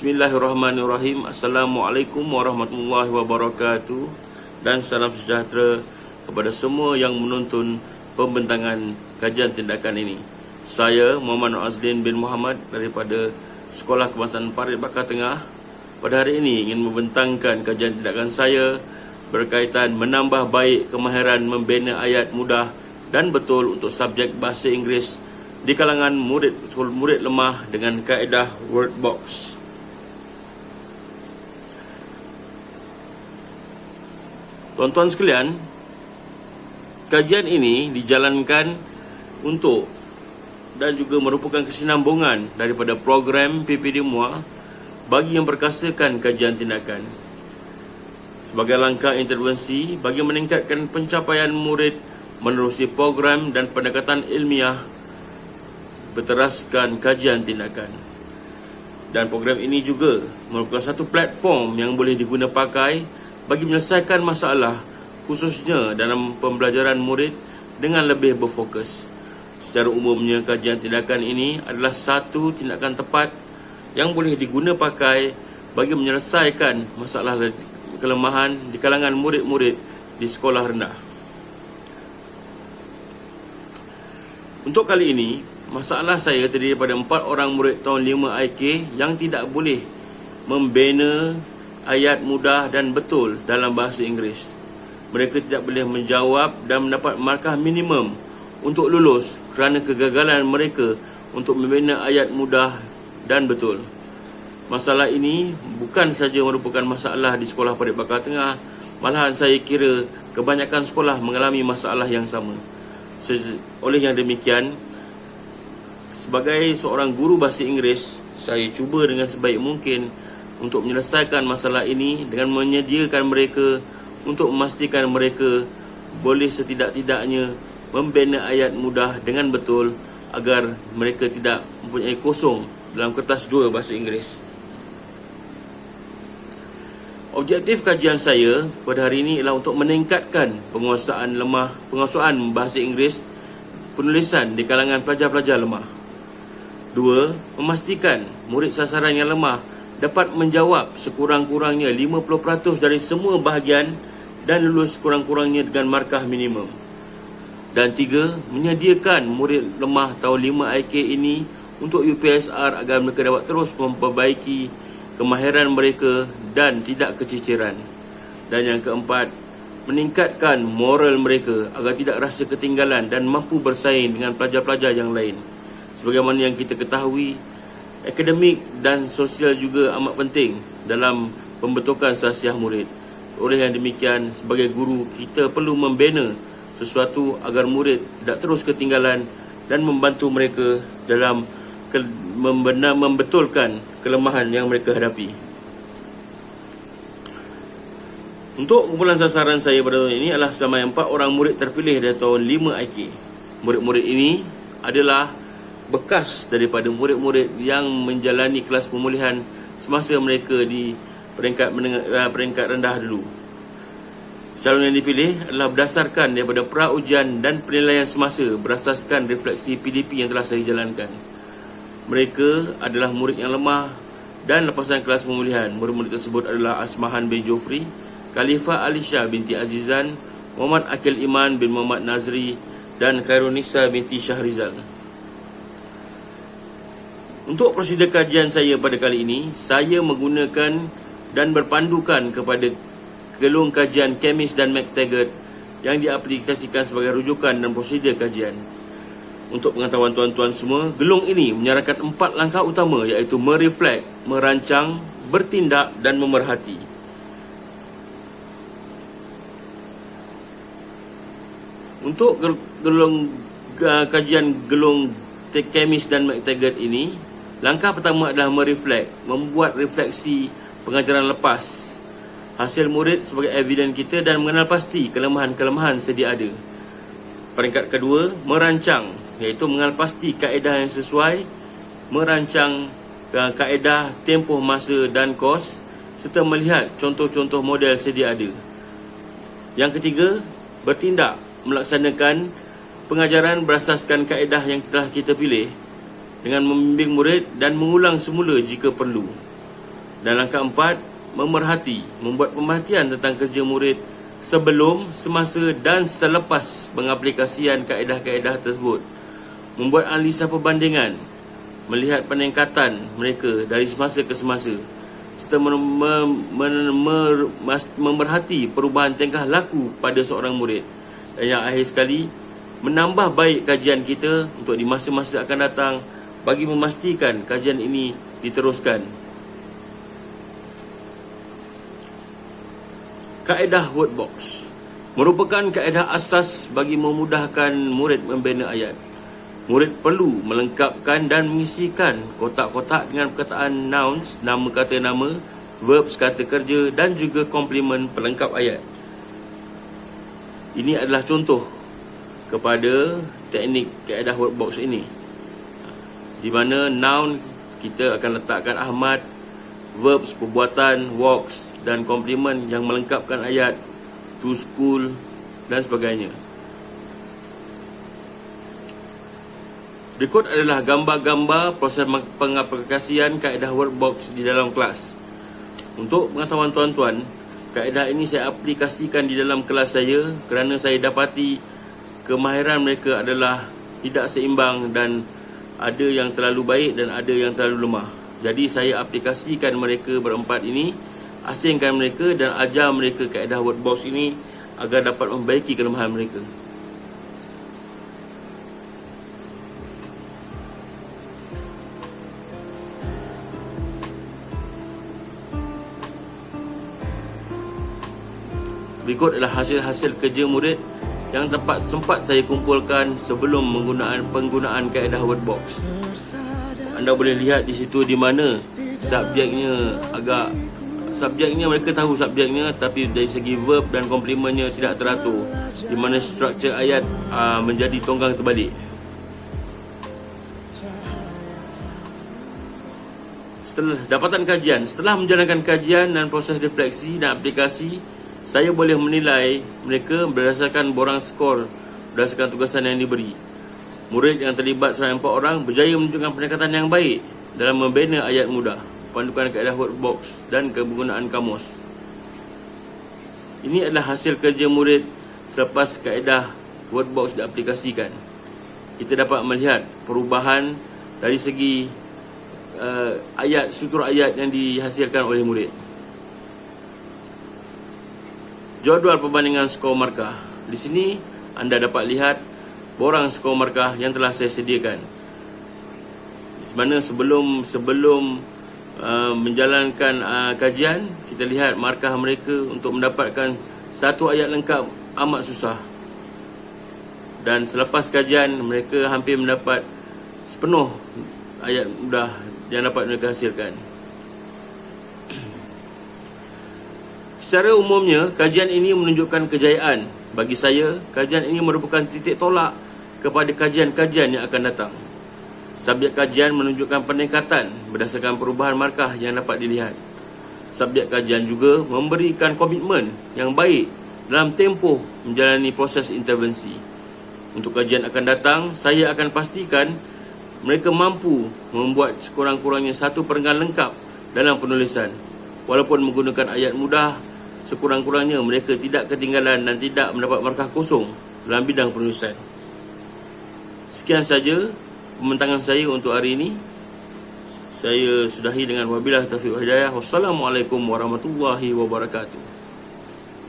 Bismillahirrahmanirrahim. Assalamualaikum warahmatullahi wabarakatuh. Dan salam sejahtera kepada semua yang menonton pembentangan kajian tindakan ini. Saya Muhammad Nur Azlin bin Muhammad daripada Sekolah Kebangsaan Parit Bakar Tengah. Pada hari ini ingin membentangkan kajian tindakan saya berkaitan menambah baik kemahiran membina ayat mudah dan betul untuk subjek bahasa Inggeris di kalangan murid lemah dengan kaedah word box. Tuan-tuan sekalian, kajian ini dijalankan untuk dan juga merupakan kesinambungan daripada program PPD MUA bagi yang perkasakan kajian tindakan. Sebagai langkah intervensi bagi meningkatkan pencapaian murid menerusi program dan pendekatan ilmiah berteraskan kajian tindakan. Dan program ini juga merupakan satu platform yang boleh diguna pakai bagi menyelesaikan masalah khususnya dalam pembelajaran murid dengan lebih berfokus. Secara umumnya kajian tindakan ini adalah satu tindakan tepat yang boleh diguna pakai bagi menyelesaikan masalah kelemahan di kalangan murid-murid di sekolah rendah. Untuk kali ini, masalah saya terdiri daripada 4 orang murid tahun 5 IK yang tidak boleh membina ayat mudah dan betul dalam bahasa Inggeris. Mereka tidak boleh menjawab dan mendapat markah minimum untuk lulus kerana kegagalan mereka untuk membina ayat mudah dan betul. Masalah ini bukan saja merupakan masalah di Sekolah Parit Bakar Tengah, malahan saya kira kebanyakan sekolah mengalami masalah yang sama. Oleh yang demikian, sebagai seorang guru bahasa Inggeris, saya cuba dengan sebaik mungkin untuk menyelesaikan masalah ini dengan menyediakan mereka untuk memastikan mereka boleh setidak-tidaknya membina ayat mudah dengan betul agar mereka tidak mempunyai kosong dalam kertas 2 bahasa Inggeris. Objektif kajian saya pada hari ini ialah untuk meningkatkan penguasaan bahasa Inggeris penulisan di kalangan pelajar-pelajar lemah. 2. Memastikan murid sasaran yang lemah dapat menjawab sekurang-kurangnya 50% dari semua bahagian dan lulus sekurang-kurangnya dengan markah minimum. Dan 3. Menyediakan murid lemah tahun 5 IK ini untuk UPSR agar mereka dapat terus memperbaiki kemahiran mereka dan tidak keciciran. Dan yang keempat, meningkatkan moral mereka agar tidak rasa ketinggalan dan mampu bersaing dengan pelajar-pelajar yang lain. Sebagaimana yang kita ketahui, akademik dan sosial juga amat penting dalam pembentukan sahsiah murid. Oleh yang demikian, sebagai guru, kita perlu membina sesuatu agar murid tidak terus ketinggalan dan membantu mereka dalam membetulkan kelemahan yang mereka hadapi. Untuk kumpulan sasaran saya pada tahun ini adalah selama 4 orang murid terpilih dari tahun 5 IK. Murid-murid ini adalah bekas daripada murid-murid yang menjalani kelas pemulihan semasa mereka di peringkat rendah dulu. Calon yang dipilih adalah berdasarkan daripada pra-ujian dan penilaian semasa berasaskan refleksi PDP yang telah saya jalankan. Mereka adalah murid yang lemah dan lepasan kelas pemulihan. Murid-murid tersebut adalah Asmahan bin Jofri, Khalifah Alisha binti Azizan, Muhammad Akil Iman bin Muhammad Nazri dan Khairunisa binti Syahrizal. Untuk prosedur kajian saya pada kali ini, saya menggunakan dan berpandukan kepada gelung kajian Chemist dan McTaggart yang diaplikasikan sebagai rujukan dan prosedur kajian. Untuk pengetahuan tuan-tuan semua, gelung ini menyarankan 4 langkah utama iaitu mereflek, merancang, bertindak dan memerhati. Untuk kajian gelung Chemist dan McTaggart ini, langkah pertama adalah mereflek, membuat refleksi pengajaran lepas hasil murid sebagai evidence kita dan mengenal pasti kelemahan-kelemahan sedia ada. Peringkat kedua, merancang, iaitu mengenal pasti kaedah yang sesuai, merancang kaedah, tempoh masa dan kos serta melihat contoh-contoh model sedia ada. Yang ketiga, bertindak, melaksanakan pengajaran berasaskan kaedah yang telah kita pilih dengan membimbing murid dan mengulang semula jika perlu. Dan langkah 4, memerhati, membuat pemerhatian tentang kerja murid sebelum, semasa dan selepas pengaplikasian kaedah-kaedah tersebut. Membuat analisa perbandingan, melihat peningkatan mereka dari semasa ke semasa, serta memerhati perubahan tingkah laku pada seorang murid. Dan yang akhir sekali, menambah baik kajian kita untuk di masa-masa akan datang bagi memastikan kajian ini diteruskan. Kaedah word box merupakan kaedah asas bagi memudahkan murid membina ayat. Murid perlu melengkapkan dan mengisikan kotak-kotak dengan perkataan nouns, nama kata nama, verbs kata kerja dan juga komplement pelengkap ayat. Ini adalah contoh kepada teknik kaedah word box ini, di mana noun kita akan letakkan Ahmad, verbs perbuatan, walks, dan komplement yang melengkapkan ayat, to school dan sebagainya. Berikut adalah gambar-gambar proses pengaplikasian kaedah word box di dalam kelas. Untuk pengetahuan tuan-tuan, kaedah ini saya aplikasikan di dalam kelas saya kerana saya dapati kemahiran mereka adalah tidak seimbang dan ada yang terlalu baik dan ada yang terlalu lemah. Jadi saya aplikasikan mereka berempat ini, asingkan mereka dan ajar mereka kaedah word box ini agar dapat membaiki kelemahan mereka. Berikut adalah hasil-hasil kerja murid yang sempat saya kumpulkan sebelum penggunaan kaedah word box. Anda boleh lihat di situ di mana subjeknya mereka tahu subjeknya, tapi dari segi verb dan komplementnya tidak teratur, di mana struktur ayat menjadi tonggang terbalik. Setelah menjalankan kajian dan proses refleksi dan aplikasi, saya boleh menilai mereka berdasarkan borang skor berdasarkan tugasan yang diberi. Murid yang terlibat sampai 4 orang berjaya menunjukkan peningkatan yang baik dalam membina ayat mudah, pandukan kaedah word box dan kegunaan kamus. Ini adalah hasil kerja murid selepas kaedah word box diaplikasikan. Kita dapat melihat perubahan dari segi struktur ayat yang dihasilkan oleh murid. Jadual perbandingan skor markah. Di sini anda dapat lihat borang skor markah yang telah saya sediakan. Di mana sebelum menjalankan kajian, kita lihat markah mereka untuk mendapatkan satu ayat lengkap amat susah. Dan selepas kajian, mereka hampir mendapat sepenuh ayat mudah yang dapat mereka hasilkan. Secara umumnya, kajian ini menunjukkan kejayaan. Bagi saya, kajian ini merupakan titik tolak kepada kajian-kajian yang akan datang. Subjek kajian menunjukkan peningkatan berdasarkan perubahan markah yang dapat dilihat. Subjek kajian juga memberikan komitmen yang baik dalam tempoh menjalani proses intervensi. Untuk kajian akan datang, saya akan pastikan mereka mampu membuat sekurang-kurangnya satu perenggan lengkap dalam penulisan. Walaupun menggunakan ayat mudah, sekurang-kurangnya mereka tidak ketinggalan dan tidak mendapat markah kosong dalam bidang penulisan. Sekian saja pembincangan saya untuk hari ini. Saya sudahi dengan wabillahi taufiq wal hidayah. Wassalamualaikum warahmatullahi wabarakatuh.